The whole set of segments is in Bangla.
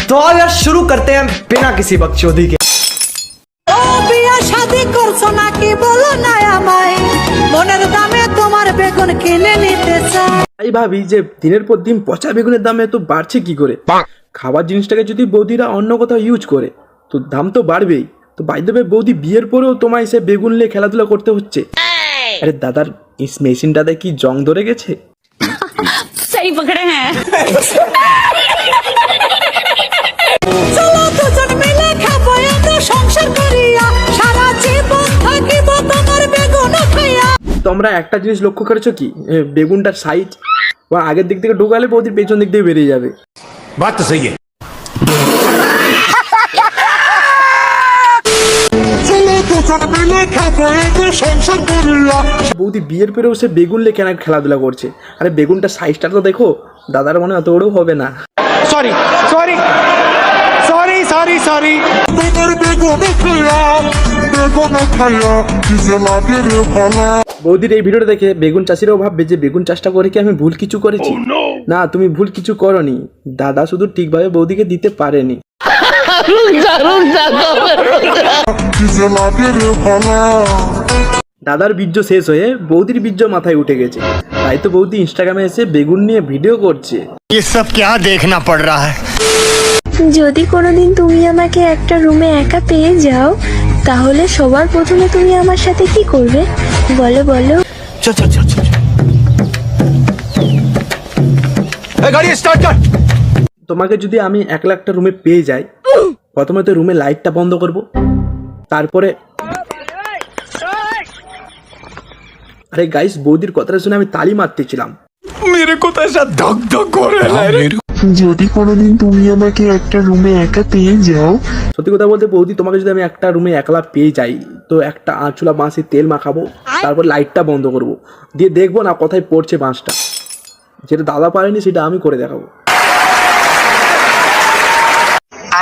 तो आओ यार शुरू करते हैं बिना किसी बकचोदी के। ও বিয়া শাদি করছো নাকি বলো না আমায়, মনের দামে তোমার বেগুন কিনে নিতে চাই। তাই ভাবি যে দিনের পর দিন পচা বেগুনের দাম এত বাড়ছে কি করে। খাবার জিনিসটাকে যদি বৌদিরা অন্য কোথাও ইউজ করে তো দাম তো বাড়বেই। তো বাই দ্য ওয়ে বৌদি বিয়ের পরেও তোমায় এসে বেগুন নিয়ে খেলাধুলা করতে হচ্ছে। আরে দাদার ইস মেশিনটাতে কি জং ধরে গেছে? सही पकड़े हैं। চলো দুজন মিলে খাবো এত সংসার করিয়া, সারা জীবন থাকিব তোমার বেগুন খাইয়া। তোমরা একটা জিনিস লক্ষ্য করেছো কি, বেগুনটার সাইজ বা আগের দিক থেকে ঢোকালে বৌদির পেছন দিক দিয়ে বেরিয়ে যাবে। बात तो सही है। বৌদি বিয়ের পরেও সে বেগুন নিয়ে কেন খেলাধুলা করছে? আরে বেগুনটার সাইজটা তো দেখো, দাদার মনে অত বড়ও হবে না। Sorry sorry sorry sorry sorry বৌদির এই ভিডিওটা দেখে বেগুন চাষিরাও ভাববে যে বেগুন চাষটা করে কি আমি ভুল কিছু করেছি। না, তুমি ভুল কিছু করনি, দাদা শুধু ঠিকভাবে বৌদিকে দিতে পারেনি। দাদার বীর্য শেষ হয়ে বৌদির বীর্য মাথায় উঠে গেছে, তাই তো বৌদি ইনস্টাগ্রামে এসে বেগুন নিয়ে ভিডিও করছে। ये सब क्या देखना पड़ रहा है। যদি কোনোদিন তুমি আমাকে একটা রুমে একা পেয়ে যাও তাহলে সবার প্রথমে তুমি আমার সাথে কি করবে বলো বলো। चल चल चल चल गाड़ी स्टार्ट कर। তোমাকে যদি আমি 1 লাখটা রুমে পেয়ে যাই, প্রথমে তো রুমে লাইটটা বন্ধ করব, তারপরে আরে গাইস বৌদির কথাটা শুনে আমি তালি মারতেছিলাম। मेरे को तो ऐसा धक धक हो रहा है। যদি কোনোদিন তুমি আমাকে একটা রুমে একা পেয়ে যাও, সত্যি কথা বলতে বৌদি তোমাকে যদি আমি একটা রুমে একলা পেয়ে যাই তো একটা আঁচুলা বাঁশে তেল মাখাবো, তারপর লাইটটা বন্ধ করব, দিয়ে দেখবো না কোথায় পড়ছে বাঁশটা। যেটা দাদা পারেনি সেটা আমি করে দেখাবো।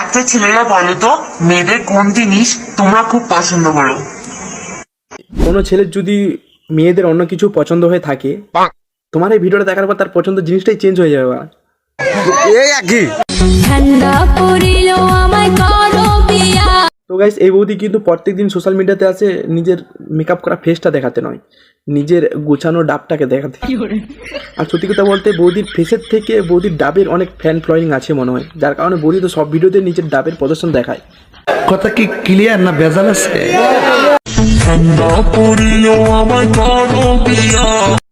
একটা ছেলেরা বলো তো মেয়েদের কোন জিনিস তোমরা খুব পছন্দ করো? কোনো ছেলের যদি মেয়েদের অন্য কিছু পছন্দ হয়ে থাকে, তোমার এই ভিডিওটা দেখার পর তার পছন্দ জিনিসটাই চেঞ্জ হয়ে যাবে। ठंडा पड़िलो আমায় করো বিয়া। তো গাইস এই বৌদি কিন্তু প্রত্যেকদিন সোশ্যাল মিডিয়াতে আসে নিজের মেকআপ করা ফেসটা দেখাতে নয়, নিজের গোছানো ডাবটাকে দেখাতে। আর সত্যি কথা বলতে বৌদির ফেসের থেকে বৌদির ডাবের অনেক ফ্যান ফলোয়িং আছে মনে হয়, যার কারণে বৌদি তো সব ভিডিওতে নিজের ডাবের প্রদর্শন দেখায়। কথা কি ক্লিয়ার না ভেজাল আছে?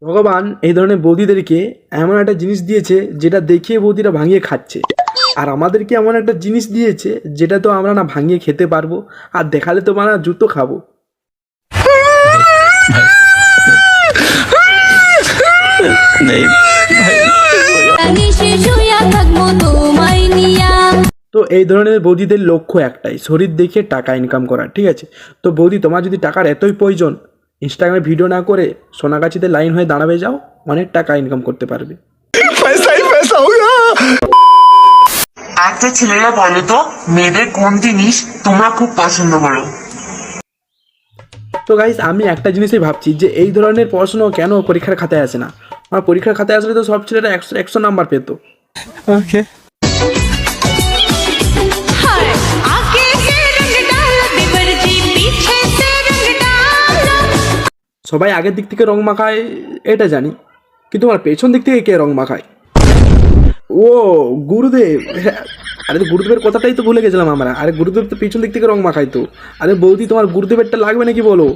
ভগবান এই ধরনের বৌদিদেরকে এমন একটা জিনিস দিয়েছে যেটা দেখিয়ে বৌদিরা ভাঙিয়ে খাচ্ছে, আর আমাদেরকে এমন একটা জিনিস দিয়েছে যেটা তো আমরা না ভাঙিয়ে খেতে পারবো, আর দেখালে তো আমরা জুতো খাবো। তো এই ধরনের বৌদিদের লক্ষ্য একটাই, শরীর দেখে টাকা ইনকাম করা, ঠিক আছে? তো বৌদি তোমার যদি টাকার এতই প্রয়োজন, ইনস্টাগ্রামে ভিডিও না করে সোনাগাছিতে লাইন হয়ে দাঁড়াবে যাও, অনেক টাকা ইনকাম করতে পারবে। पैसा ही पैसा होगा। একটা ছেলেরা বলো তো মেয়েদের কোন জিনিস তোমরা খুব পছন্দ করো? তো গাইস আমি একটা জিনিসই ভাবছি যে এই ধরনের পড়াশোনা কেন পরীক্ষার খাতায় আসে না? আমার পরীক্ষার খাতায় আসলে তো সব ছেলেরা 100 নাম্বার পেত। ओके সবাই আগের দিক থেকে রং মাখায় এটা জানি, কিন্তু আমার পেছন দিক থেকে কে রং মাখায়? ও গুরুদেব। আরে তো গুরুদেবের কথাটাই তো ভুলে গেছিলাম আমরা। আরে গুরুদেব তো পেছন দিক থেকে রং মাখায় তো। আরে বৌদি তোমার গুরুদেবেরটা লাগবে নাকি বলো?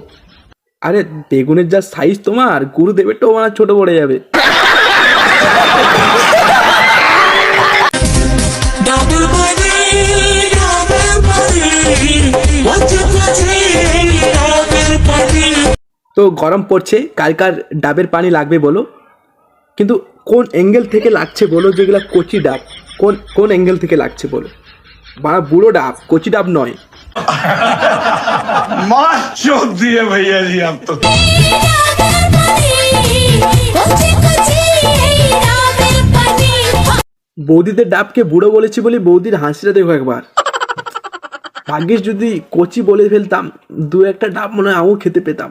আরে বেগুনের যা সাইজ তোমার, গুরুদেবেরটাও আমার ছোট পড়ে যাবে। তো গরম পড়ছে, কার ডাবের পানি লাগবে বলো, কিন্তু কোন অ্যাঙ্গেল থেকে লাগছে বলো? যেগুলা কচি ডাব, কোন অ্যাঙ্গেল থেকে লাগছে বলো? বাড়া বুড়ো ডাব, কচি ডাব নয়। मार चोद दिए भैया जी आप तो। বৌদিদের ডাবকে বুড়ো বলেছি বলে বৌদির হাসিটা দেখো একবার। ভাগ্যিস যদি কচি বলে ফেলতাম, 2-1টা ডাব মনে হয় আমিও খেতে পেতাম।